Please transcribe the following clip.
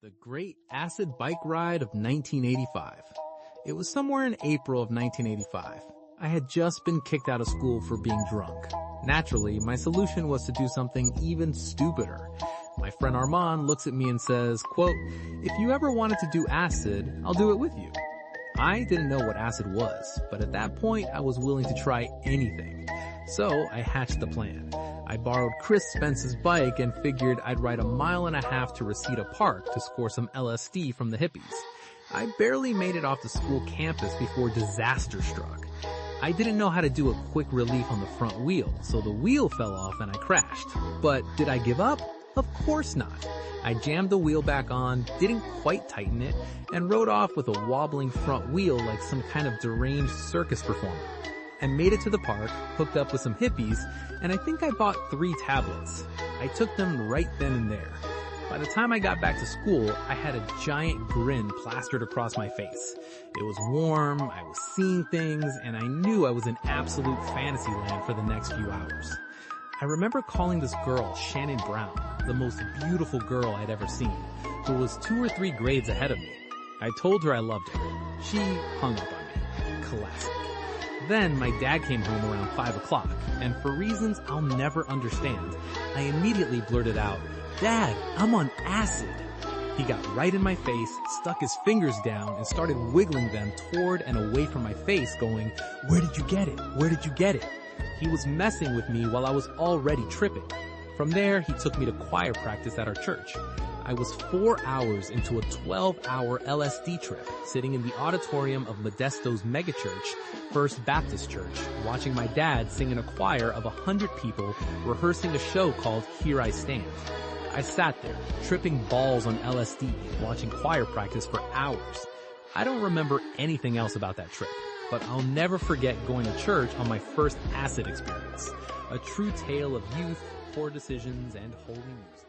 The Great Acid Bike Ride of 1985. It was somewhere in April of 1985. I had just been kicked out of school for being drunk. Naturally, my solution was to do something even stupider. My friend Armand looks at me and says, quote, "If you ever wanted to do acid, I'll do it with you." I didn't know what acid was, but at that point I was willing to try anything. So I hatched the plan. I borrowed Chris Spence's bike and figured I'd ride 1.5 miles to Reseda Park to score some LSD from the hippies. I barely made it off the school campus before disaster struck. I didn't know how to do a quick relief on the front wheel, so the wheel fell off and I crashed. But did I give up? Of course not. I jammed the wheel back on, didn't quite tighten it, and rode off with a wobbling front wheel like some kind of deranged circus performer. I made it to the park, hooked up with some hippies, and I think I bought 3 tablets. I took them right then and there. By the time I got back to school, I had a giant grin plastered across my face. It was warm, I was seeing things, and I knew I was in absolute fantasy land for the next few hours. I remember calling this girl Shannon Brown, the most beautiful girl I'd ever seen, who was 2 or 3 grades ahead of me. I told her I loved her. She hung up on me. Classic. Then my dad came home around 5 o'clock, and for reasons I'll never understand, I immediately blurted out, "Dad, I'm on acid." He got right in my face, stuck his fingers down, and started wiggling them toward and away from my face, going, "Where did you get it? Where did you get it?" He was messing with me while I was already tripping. From there, he took me to choir practice at our church. I was 4 hours into a 12-hour LSD trip, sitting in the auditorium of Modesto's megachurch, First Baptist Church, watching my dad sing in a choir of 100 people rehearsing a show called Here I Stand. I sat there, tripping balls on LSD, watching choir practice for hours. I don't remember anything else about that trip, but I'll never forget going to church on my first acid experience. A true tale of youth, poor decisions, and holy music.